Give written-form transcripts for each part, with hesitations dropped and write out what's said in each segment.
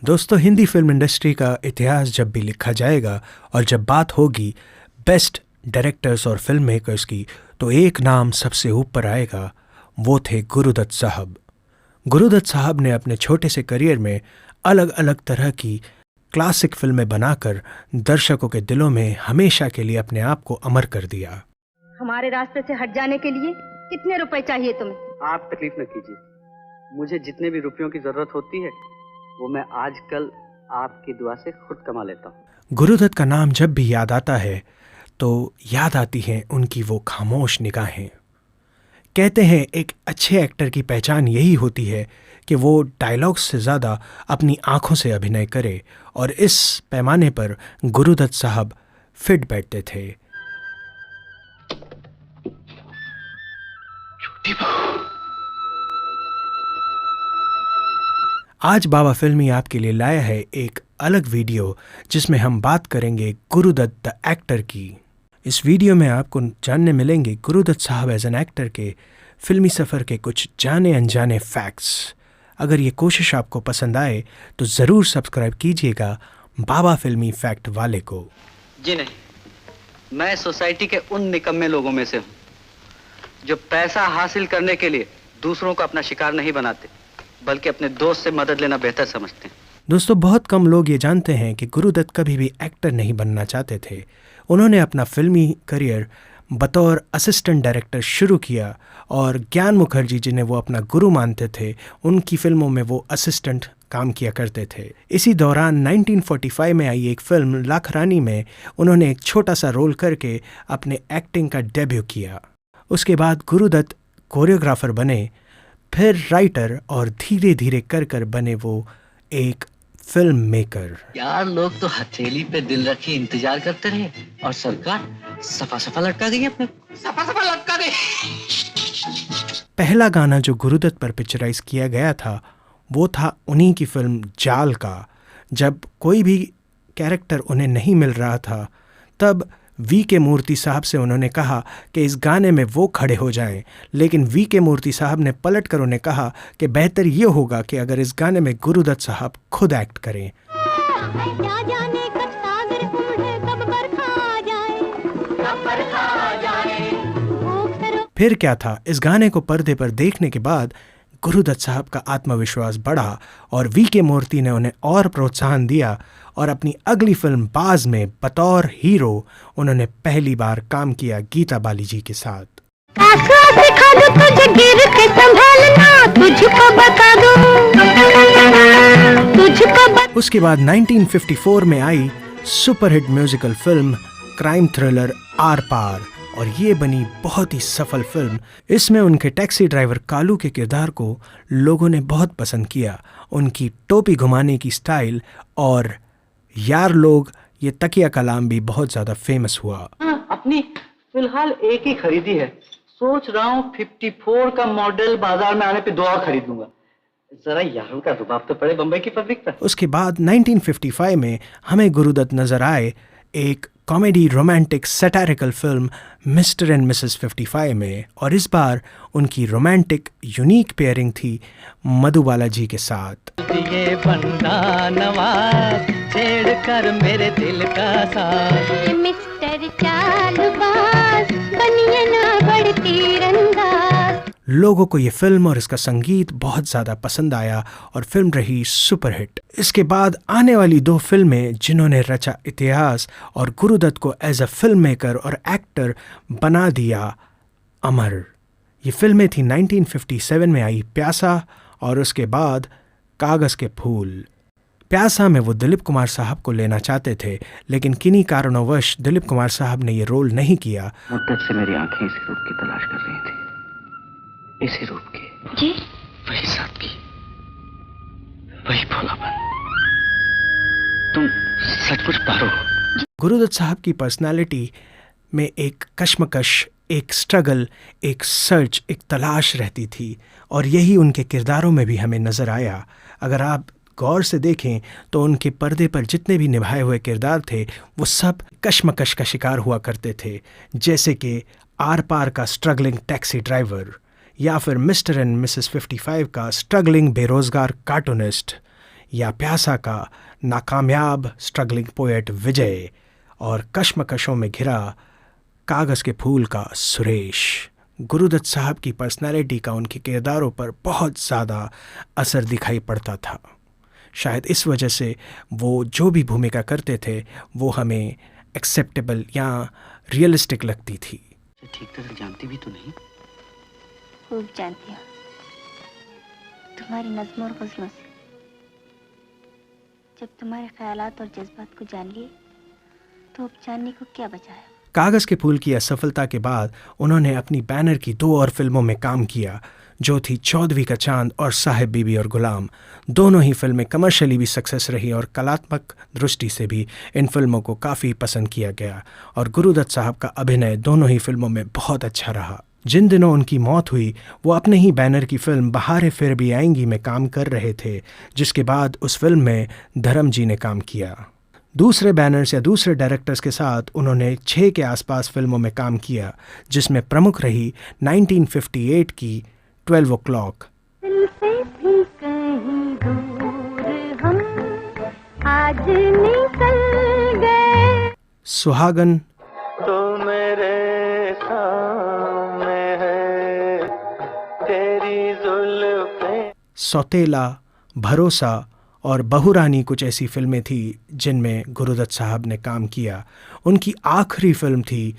दोस्तों, Hindi film industry का इतिहास जब भी लिखा जाएगा और जब बात होगी बेस्ट डायरेक्टर्स और फिल्म मेकर्स की, तो एक नाम सबसे ऊपर आएगा। वो थे गुरुदत्त साहब। गुरुदत्त साहब ने अपने छोटे से करियर में अलग अलग तरह की क्लासिक फिल्में बनाकर दर्शकों के दिलों में हमेशा के लिए अपने आप को अमर कर दिया। हमारे रास्ते से हट जाने के लिए कितने रुपए चाहिए तुम्हें? आप तकलीफ न कीजिए, मुझे जितने भी रुपयों की जरूरत होती है वो मैं आजकल आपकी दुआ से खुद कमा लेता हूँ। गुरुदत्त का नाम जब भी याद आता है तो याद आती हैं उनकी वो खामोश निगाहें। कहते हैं एक अच्छे एक्टर की पहचान यही होती है कि वो डायलॉग्स से ज़्यादा अपनी आंखों से अभिनय करे, और इस पैमाने पर गुरुदत्त साहब फिट बैठते थे। आज बाबा फिल्मी आपके लिए लाया है एक अलग वीडियो जिसमें हम बात करेंगे गुरुदत्त द एक्टर की। इस वीडियो में आपको जानने मिलेंगे गुरुदत्त साहब एज एन एक्टर के फिल्मी सफ़र के कुछ जाने अनजाने फैक्ट्स। अगर ये कोशिश आपको पसंद आए तो ज़रूर सब्सक्राइब कीजिएगा बाबा फिल्मी फैक्ट वाले को। जी नहीं, मैं सोसाइटी के उन निकम्मे लोगों में से हूँ जो पैसा हासिल करने के लिए दूसरों को अपना शिकार नहीं बनाते, बल्कि अपने दोस्त से मदद लेना बेहतर समझते हैं। दोस्तों, बहुत कम लोग ये जानते हैं कि गुरुदत्त कभी भी एक्टर नहीं बनना चाहते थे। उन्होंने अपना फिल्मी करियर बतौर असिस्टेंट डायरेक्टर शुरू किया, और ज्ञान मुखर्जी जिन्हें वो अपना गुरु मानते थे, उनकी फिल्मों में वो असिस्टेंट काम किया करते थे। इसी दौरान 1945 में आई एक फिल्म लाख रानी में उन्होंने एक छोटा सा रोल करके अपने एक्टिंग का डेब्यू किया। उसके बाद गुरुदत्त कोरियोग्राफर बने, फिर राइटर, और धीरे धीरे कर कर बने वो एक फिल्म मेकर। यार, लोग तो हथेली पे दिल रखे इंतजार करते रहे और सरकार सफा सफा लटका गई अपने सफा सफा लटका गई। पहला गाना जो गुरुदत्त पर पिक्चराइज किया गया था वो था उन्हीं की फिल्म जाल का। जब कोई भी कैरेक्टर उन्हें नहीं मिल रहा था तब वी के मूर्ति साहब से उन्होंने कहा कि इस गाने में वो खड़े हो जाएं, लेकिन वी के मूर्ति साहब ने पलट कर उन्हें कहा कि बेहतर ये होगा कि अगर इस गाने में गुरुदत्त साहब खुद एक्ट करें। क्या जाने कब सागर उड़े, कब बरखा आ जाए, कब बरखा आ जाए। फिर क्या था, इस गाने को पर्दे पर देखने के बाद गुरुदत्त साहब का आत्मविश्वास बढ़ा और वी के मूर्ति ने उन्हें और प्रोत्साहन दिया, और अपनी अगली फिल्म बाज में बतौर हीरो उन्होंने पहली बार काम किया गीता बाली जी के साथ। सिखा दूं तुझे गिर के संभालना, तुझको बता दूं, तुझको उसके बाद 1954 में आई superhit musical film crime thriller Aar Paar, और ये बनी बहुत ही सफल फिल्म। इसमें उनके टैक्सी ड्राइवर कालू के किरदार को लोगों ने बहुत पसंद किया। उनकी टोपी घुमाने की स्टाइल और यार लोग ये तकिया कलाम भी बहुत ज़्यादा फेमस हुआ। अपनी फिलहाल एक ही खरीदी है, सोच रहा हूँ 54 का मॉडल बाजार में आने पे 2 और खरीद लूंगा। जरा यारों का रुबाब तो पड़े बम्बई की पब्लिक पर। उसके बाद 1955 में हमें गुरुदत्त नजर आए एक comedy romantic satirical film Mr and Mrs 55 में, और इस बार उनकी रोमांटिक यूनिक पेयरिंग थी मधुबाला जी के साथ। ये बंदा नवाज छेड़ कर मेरे दिल का साज, मिस्टर चालबाज बनिए ना बड़ तीरंदाज। लोगों को ये फिल्म और इसका संगीत बहुत ज़्यादा पसंद आया और फिल्म रही सुपरहिट। इसके बाद आने वाली 2 फिल्में जिन्होंने रचा इतिहास और गुरुदत्त को एज अ फिल्म मेकर और एक्टर बना दिया अमर। ये फिल्में थी 1957 में आई प्यासा, और उसके बाद कागज़ के फूल। प्यासा में वो दिलीप कुमार साहब को लेना चाहते थे, लेकिन किन्हीं कारणोंवश दिलीप कुमार साहब ने ये रोल नहीं किया। मुद्दत से मेरी आंखें इसी रूप की तलाश कर रही थी, इसी रूप की जी, वही सादगी, वही भोलापन। तुम सचमुच पारो। गुरुदत्त साहब की पर्सनालिटी में एक कश्मकश, एक स्ट्रगल, एक सर्च, एक तलाश रहती थी, और यही उनके किरदारों में भी हमें नज़र आया। अगर आप गौर से देखें तो उनके पर्दे पर जितने भी निभाए हुए किरदार थे वो सब कश्मकश का शिकार हुआ करते थे, जैसे कि आर पार का स्ट्रगलिंग टैक्सी ड्राइवर, या फिर मिस्टर एंड मिसेस 55 का स्ट्रगलिंग बेरोज़गार कार्टूनिस्ट, या प्यासा का नाकामयाब स्ट्रगलिंग पोएट विजय और कश्मकशों में घिरा कागज़ के फूल का सुरेश। गुरुदत्त साहब की पर्सनैलिटी का उनके किरदारों पर बहुत ज़्यादा असर दिखाई पड़ता था। शायद इस वजह से वो जो भी भूमिका करते थे वो हमें एक्सेप्टेबल या रियलिस्टिक लगती थी। ठीक तरह जानती भी तो नहीं। खूब जानती हूँ, तुम्हारी नज़्म और गज़लों से। जब तुम्हारे ख्यालात और जज्बात को जान लिए तो अब जानने को क्या बचा है। कागज़ के फूल की असफलता के बाद उन्होंने अपनी बैनर की 2 और फिल्मों में काम किया, जो थी 14वीं का चांद और साहिब बीबी और गुलाम। दोनों ही फिल्में कमर्शियली भी सक्सेस रही और कलात्मक दृष्टि से भी इन फिल्मों को काफ़ी पसंद किया गया और गुरुदत्त साहब का अभिनय दोनों ही फिल्मों में बहुत अच्छा रहा। जिन दिनों उनकी मौत हुई वो अपने ही बैनर की फिल्म बहारें फिर भी आएंगी में काम कर रहे थे, जिसके बाद उस फिल्म में धर्म जी ने काम किया। दूसरे बैनर्स या दूसरे डायरेक्टर्स के साथ उन्होंने 6 के आसपास फिल्मों में काम किया, जिसमें प्रमुख रही 1958 की 12 o'clock। दिल से भी कहीं दूर हम आज निकल गए, सुहागन, तो मेरे सामने है तेरी जुल्फें। सौतेला, भरोसा और बहुरानी कुछ ऐसी फिल्में थी जिनमें गुरुदत्त साहब ने काम किया। उनकी आखिरी फिल्म थी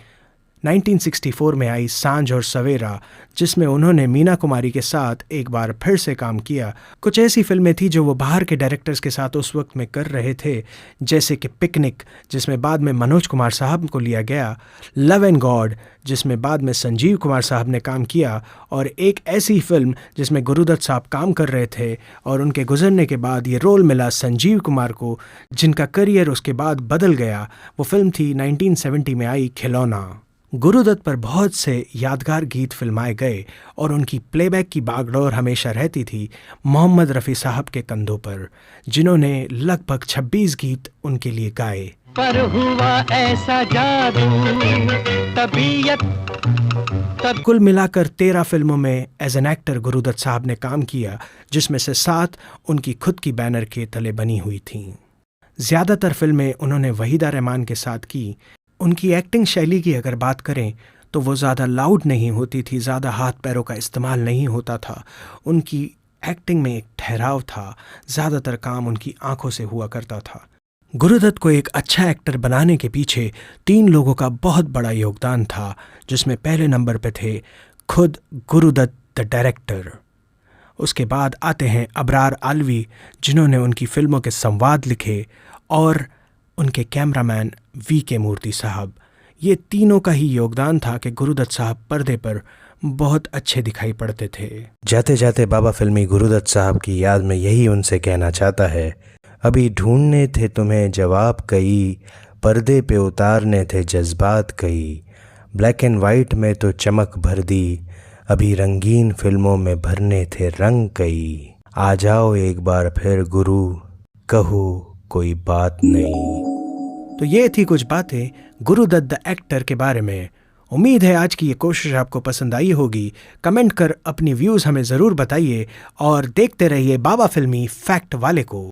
1964 में आई सांझ और सवेरा, जिसमें उन्होंने मीना कुमारी के साथ एक बार फिर से काम किया। कुछ ऐसी फिल्में थी जो वो बाहर के डायरेक्टर्स के साथ उस वक्त में कर रहे थे, जैसे कि पिकनिक, जिसमें बाद में मनोज कुमार साहब को लिया गया, लव एंड गॉड, जिसमें बाद में संजीव कुमार साहब ने काम किया, और एक ऐसी फिल्म जिसमें गुरुदत्त साहब काम कर रहे थे और उनके गुजरने के बाद ये रोल मिला संजीव कुमार को, जिनका करियर उसके बाद बदल गया। वो फिल्म थी 1970 में आई खिलौना। गुरुदत्त पर बहुत से यादगार गीत फिल्माए गए और उनकी प्लेबैक की बागडोर हमेशा रहती थी मोहम्मद रफ़ी साहब के कंधों पर, जिन्होंने लगभग 26 गीत उनके लिए गाए। पर हुआ ऐसा जादू तबीयत तब कुल मिलाकर 13 फिल्मों में एज एन एक्टर गुरुदत्त साहब ने काम किया, जिसमें से 7 उनकी खुद की बैनर के तले बनी हुई थीं। ज़्यादातर फिल्में उन्होंने वहीदा रहमान के साथ की। उनकी एक्टिंग शैली की अगर बात करें तो वो ज़्यादा लाउड नहीं होती थी, ज़्यादा हाथ पैरों का इस्तेमाल नहीं होता था। उनकी एक्टिंग में एक ठहराव था, ज़्यादातर काम उनकी आंखों से हुआ करता था। गुरुदत्त को एक अच्छा एक्टर बनाने के पीछे 3 लोगों का बहुत बड़ा योगदान था, जिसमें पहले नंबर पे थे खुद गुरुदत्त द डायरेक्टर। उसके बाद आते हैं अबरार आलवी, जिन्होंने उनकी फिल्मों के संवाद लिखे, और उनके कैमरामैन वी.के. मूर्ति साहब। ये तीनों का ही योगदान था कि गुरुदत्त साहब पर्दे पर बहुत अच्छे दिखाई पड़ते थे। जाते जाते बाबा फिल्मी गुरुदत्त साहब की याद में यही उनसे कहना चाहता है, अभी ढूंढने थे तुम्हें जवाब कई, पर्दे पे उतारने थे जज्बात कई, ब्लैक एंड वाइट में तो चमक भर दी, अभी रंगीन फिल्मों में भरने थे रंग कई, आ जाओ एक बार फिर गुरु, कहो कोई बात नहीं। तो ये थी कुछ बातें गुरुदत्त द एक्टर के बारे में। उम्मीद है आज की ये कोशिश आपको पसंद आई होगी। कमेंट कर अपनी व्यूज़ हमें ज़रूर बताइए और देखते रहिए बाबा फिल्मी फैक्ट वाले को।